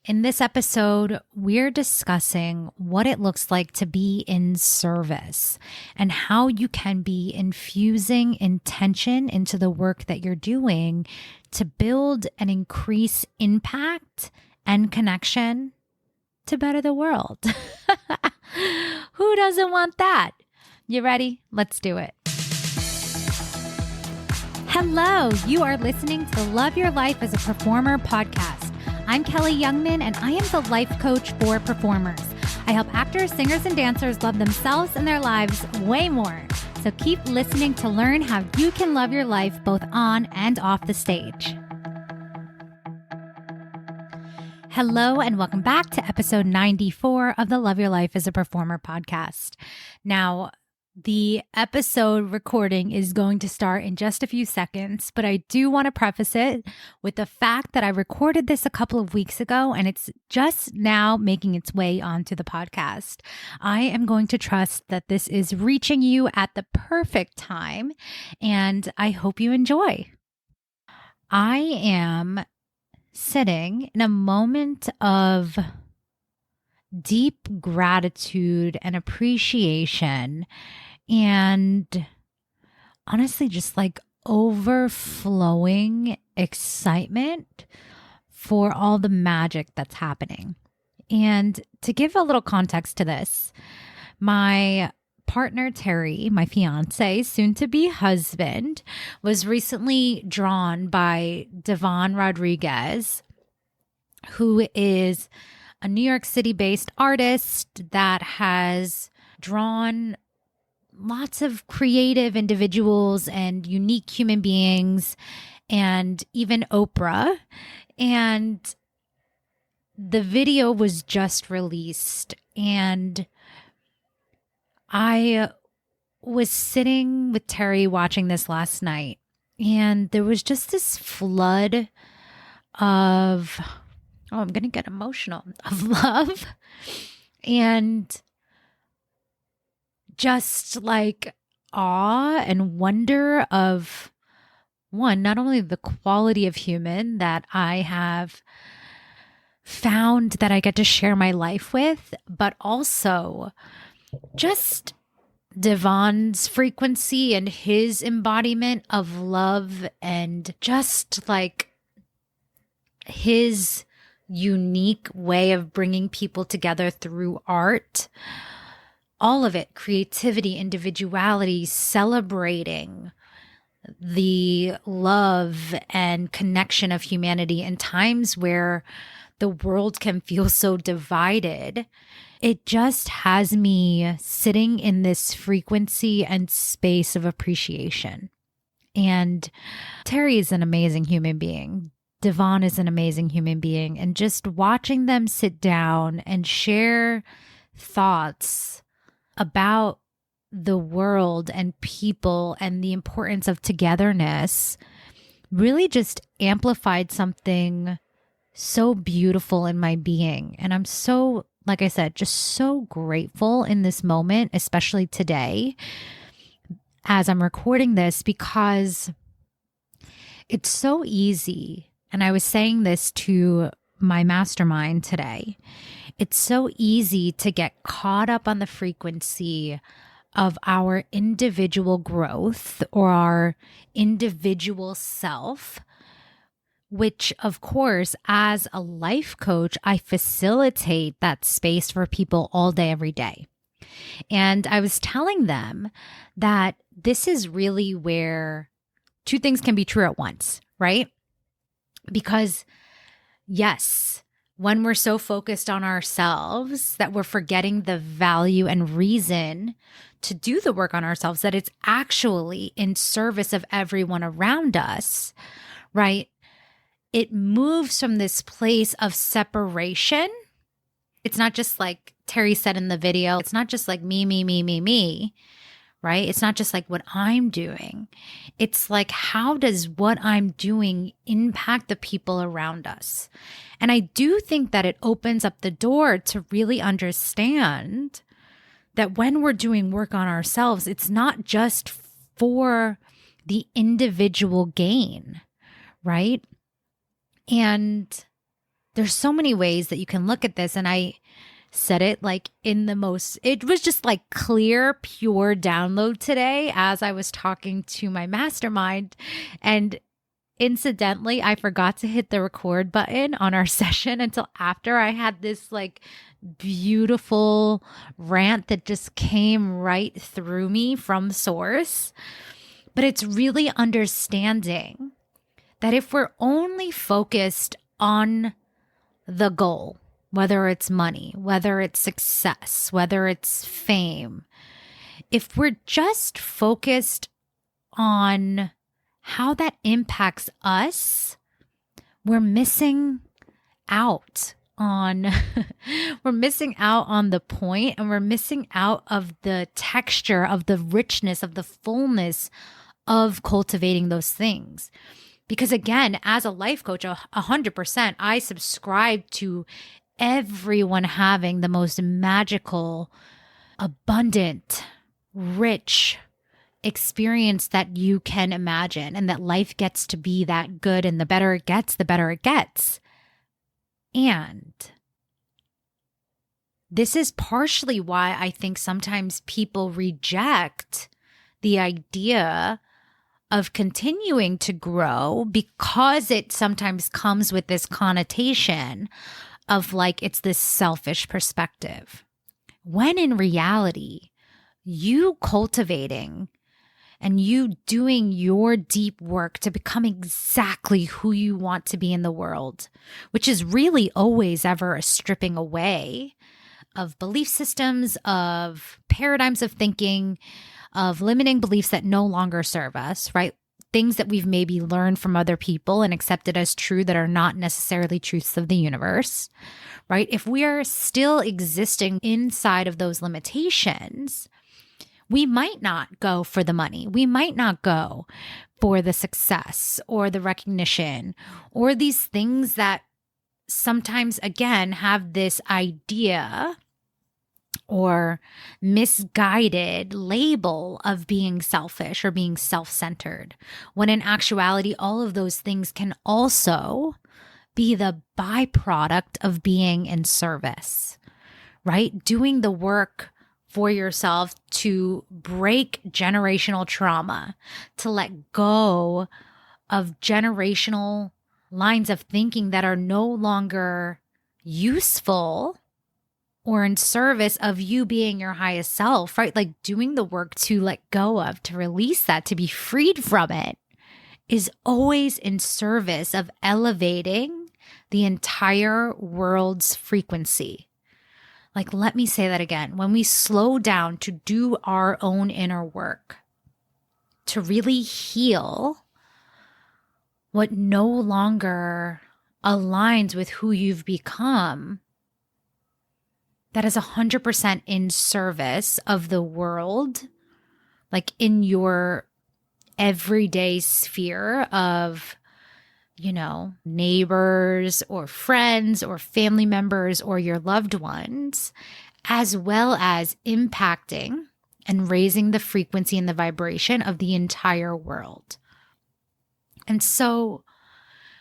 In this episode, we're discussing what it looks like to be in service and how you can be infusing intention into the work that you're doing to build and increase impact and connection to better the world. Who doesn't want that? You ready? Let's do it. Hello, you are listening to the Love Your Life as a Performer podcast. I'm Kelly Youngman, and I am the life coach for performers. I help actors, singers, and dancers love themselves and their lives way more. So keep listening to learn how you can love your life both on and off the stage. Hello, and welcome back to episode 94 of the Love Your Life as a Performer podcast. Now, the episode recording is going to start in just a few seconds, but I do want to preface it with the fact that I recorded this a couple of weeks ago and it's just now making its way onto the podcast. I am going to trust that this is reaching you at the perfect time, and I hope you enjoy. I am sitting in a moment of deep gratitude and appreciation, and honestly, just like overflowing excitement for all the magic that's happening. And to give a little context to this, my partner, Terry, my fiance, soon to be husband, was recently drawn by Devon Rodriguez, who is a New York City-based artist that has drawn lots of creative individuals and unique human beings, and even Oprah. And the video was just released, and I was sitting with Terry watching this last night, and there was just this flood of, I'm going to get emotional, of love and just like awe and wonder of, one, not only the quality of human that I have found that I get to share my life with, but also just Devon's frequency and his embodiment of love, and just like his unique way of bringing people together through art. All of it, creativity, individuality, celebrating the love and connection of humanity in times where the world can feel so divided. It just has me sitting in this frequency and space of appreciation. And Terry is an amazing human being. Devon is an amazing human being. And just watching them sit down and share thoughts about the world and people and the importance of togetherness really just amplified something so beautiful in my being. And I'm so, like I said, just so grateful in this moment, especially today as I'm recording this, because it's so easy. And I was saying this to my mastermind today. It's so easy to get caught up on the frequency of our individual growth or our individual self, which, of course, as a life coach, I facilitate that space for people all day, every day. And I was telling them that this is really where two things can be true at once, right? Because yes, when we're so focused on ourselves that we're forgetting the value and reason to do the work on ourselves, that it's actually in service of everyone around us, right? It moves from this place of separation. It's not just like Terry said in the video, it's not just like me, right? It's not just like what I'm doing. It's like, how does what I'm doing impact the people around us? And I do think that it opens up the door to really understand that when we're doing work on ourselves, it's not just for the individual gain, right? And there's so many ways that you can look at this. And I said it like in the most, it was just like clear, pure download today as I was talking to my mastermind. And incidentally, I forgot to hit the record button on our session until after I had this like beautiful rant that just came right through me from source. But it's really understanding that if we're only focused on the goal, whether it's money, whether it's success, whether it's fame, if we're just focused on how that impacts us, we're missing out on we're missing out on the point, and we're missing out of the texture, of the richness, of the fullness of cultivating those things. Because again, as a life coach, 100%, I subscribe to everyone having the most magical, abundant, rich experience that you can imagine, and that life gets to be that good, and the better it gets, the better it gets. And this is partially why I think sometimes people reject the idea of continuing to grow, because it sometimes comes with this connotation of like it's this selfish perspective. When in reality, you cultivating and you doing your deep work to become exactly who you want to be in the world, which is really always ever a stripping away of belief systems, of paradigms of thinking, of limiting beliefs that no longer serve us, right? Things that we've maybe learned from other people and accepted as true that are not necessarily truths of the universe, right? If we are still existing inside of those limitations, we might not go for the money. We might not go for the success or the recognition or these things that sometimes, again, have this idea or misguided label of being selfish or being self-centered, when in actuality, all of those things can also be the byproduct of being in service, right? Doing the work for yourself to break generational trauma, to let go of generational lines of thinking that are no longer useful or in service of you being your highest self, right? Like doing the work to let go of, to release that, to be freed from it, is always in service of elevating the entire world's frequency. Like, let me say that again. When we slow down to do our own inner work, to really heal what no longer aligns with who you've become, that is 100% in service of the world, like in your everyday sphere of, you know, neighbors or friends or family members or your loved ones, as well as impacting and raising the frequency and the vibration of the entire world. And so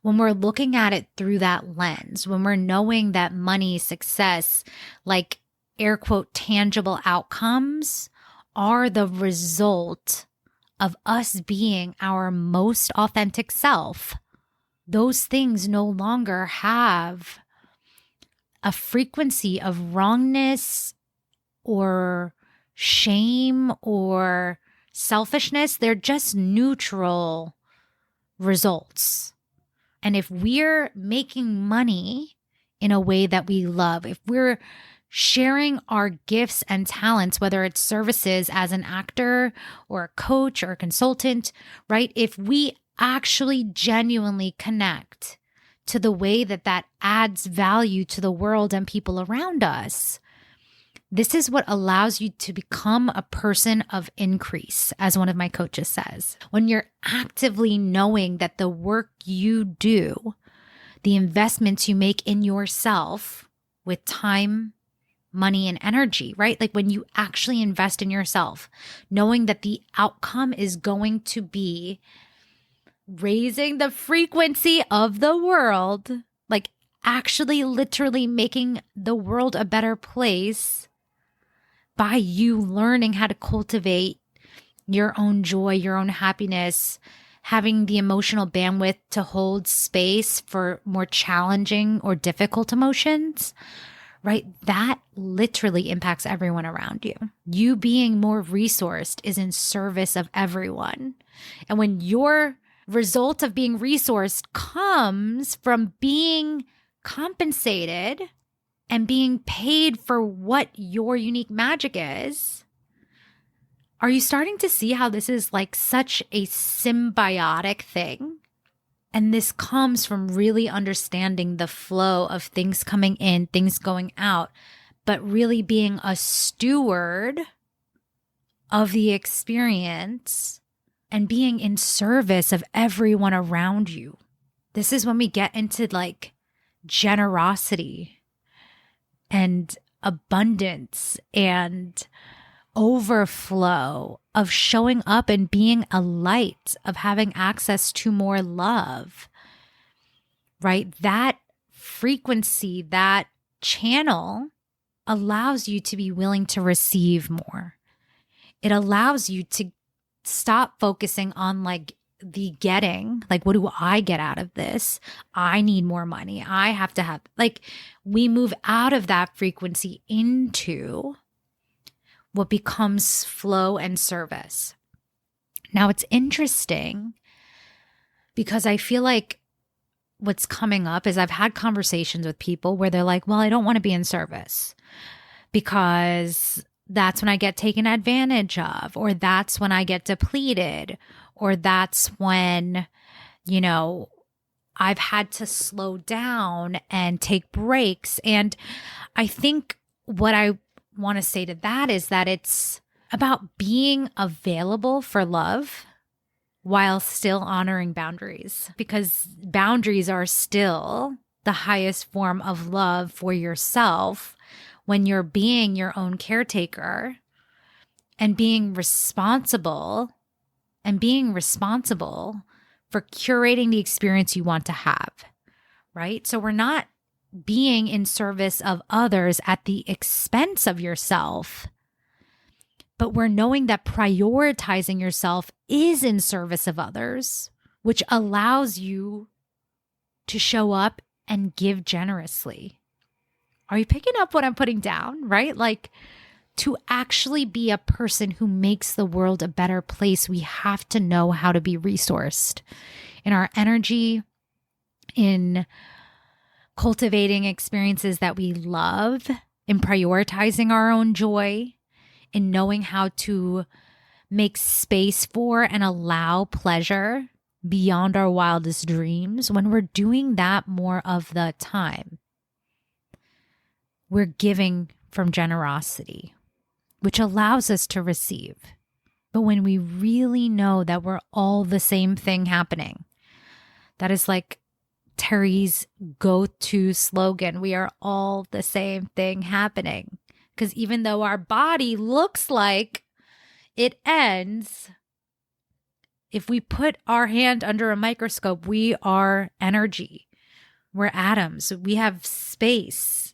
when we're looking at it through that lens, when we're knowing that money, success, like air quote, tangible outcomes are the result of us being our most authentic self, those things no longer have a frequency of wrongness or shame or selfishness. They're just neutral results. And if we're making money in a way that we love, if we're sharing our gifts and talents, whether it's services as an actor or a coach or a consultant, right? If we actually genuinely connect to the way that that adds value to the world and people around us, this is what allows you to become a person of increase, as one of my coaches says. When you're actively knowing that the work you do, the investments you make in yourself with time, money, and energy, right? Like when you actually invest in yourself, knowing that the outcome is going to be raising the frequency of the world, like actually literally making the world a better place by you learning how to cultivate your own joy, your own happiness, having the emotional bandwidth to hold space for more challenging or difficult emotions, right? That literally impacts everyone around you. You being more resourced is in service of everyone. And when your result of being resourced comes from being compensated and being paid for what your unique magic is, are you starting to see how this is like such a symbiotic thing? And this comes from really understanding the flow of things coming in, things going out, but really being a steward of the experience and being in service of everyone around you. This is when we get into like generosity and abundance and overflow of showing up and being a light, of having access to more love, right? That frequency, that channel allows you to be willing to receive more. It allows you to stop focusing on like the getting, like, what do I get out of this? I need more money. I have to have, like, we move out of that frequency into what becomes flow and service. Now, it's interesting because I feel like what's coming up is I've had conversations with people where they're like, well, I don't want to be in service because that's when I get taken advantage of, or that's when I get depleted, or that's when, you know, I've had to slow down and take breaks. And I think what I want to say to that is that it's about being available for love while still honoring boundaries, because boundaries are still the highest form of love for yourself when you're being your own caretaker and being responsible for curating the experience you want to have, right? So we're not being in service of others at the expense of yourself, but we're knowing that prioritizing yourself is in service of others, which allows you to show up and give generously. Are you picking up what I'm putting down, right? Like, to actually be a person who makes the world a better place, we have to know how to be resourced in our energy, in cultivating experiences that we love, in prioritizing our own joy, in knowing how to make space for and allow pleasure beyond our wildest dreams. When we're doing that more of the time, we're giving from generosity, which allows us to receive. But when we really know that we're all the same thing happening, that is like Terry's go-to slogan, we are all the same thing happening. Because even though our body looks like it ends, if we put our hand under a microscope, we are energy. We're atoms. We have space.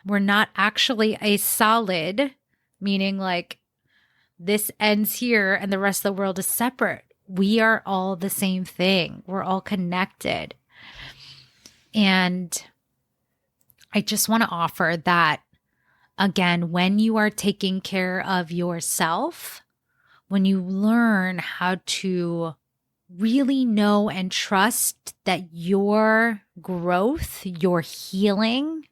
We're not actually a solid, meaning like this ends here and the rest of the world is separate. We are all the same thing. We're all connected. And I just want to offer that, again, when you are taking care of yourself, when you learn how to really know and trust that your growth, your healing,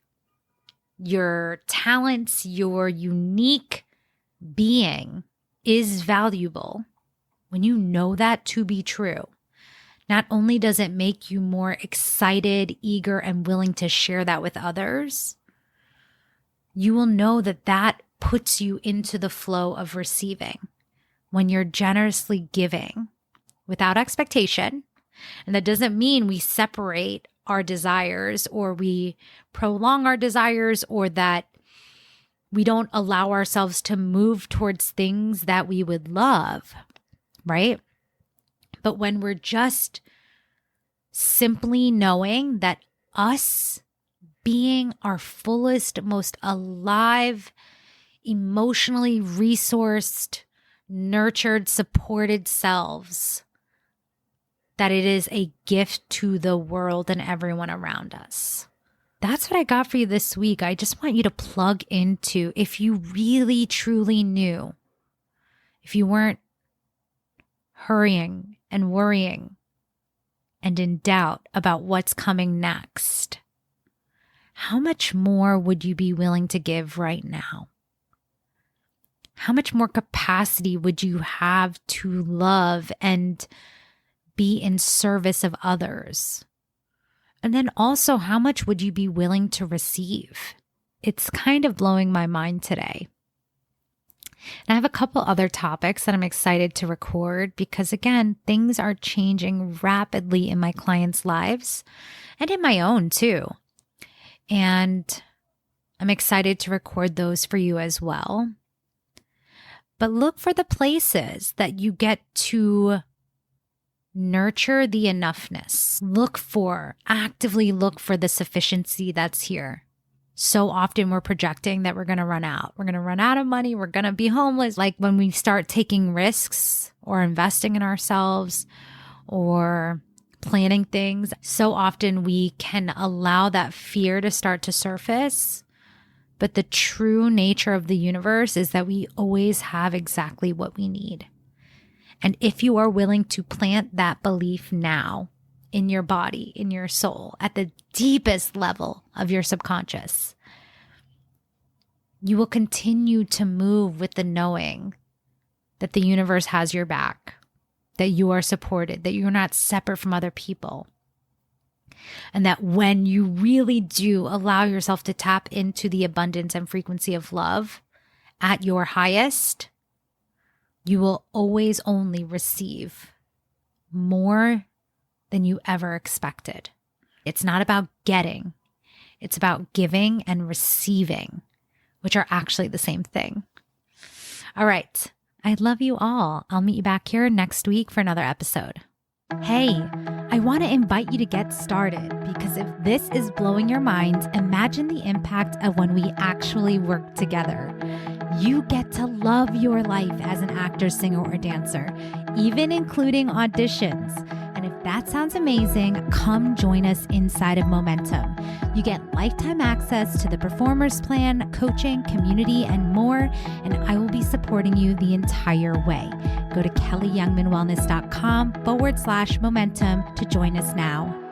your talents, your unique being is valuable, when you know that to be true, not only does it make you more excited, eager, and willing to share that with others, you will know that that puts you into the flow of receiving when you're generously giving without expectation. And that doesn't mean we separate our desires or we prolong our desires or that we don't allow ourselves to move towards things that we would love, right? But when we're just simply knowing that us being our fullest, most alive, emotionally resourced, nurtured, supported selves, that it is a gift to the world and everyone around us. That's what I got for you this week. I just want you to plug into, if you really truly knew, if you weren't hurrying and worrying and in doubt about what's coming next, how much more would you be willing to give right now? How much more capacity would you have to love and be in service of others? And then also, how much would you be willing to receive? It's kind of blowing my mind today. And I have a couple other topics that I'm excited to record because, again, things are changing rapidly in my clients' lives and in my own too. And I'm excited to record those for you as well. But look for the places that you get to nurture the enoughness. Actively look for the sufficiency that's here. So often we're projecting that we're going to run out. We're going to run out of money. We're going to be homeless. Like when we start taking risks or investing in ourselves or planning things, so often we can allow that fear to start to surface. But the true nature of the universe is that we always have exactly what we need. And if you are willing to plant that belief now in your body, in your soul, at the deepest level of your subconscious, you will continue to move with the knowing that the universe has your back, that you are supported, that you're not separate from other people. And that when you really do allow yourself to tap into the abundance and frequency of love at your highest, you will always only receive more than you ever expected. It's not about getting. It's about giving and receiving, which are actually the same thing. All right. I love you all. I'll meet you back here next week for another episode. Hey, I want to invite you to get started because if this is blowing your mind, imagine the impact of when we actually work together. You get to love your life as an actor, singer, or dancer, even including auditions. And if that sounds amazing, come join us inside of Momentum. You get lifetime access to the Performers Plan, coaching, community, and more, and I will be supporting you the entire way. Go to kellyyoungmanwellness.com/momentum to join us now.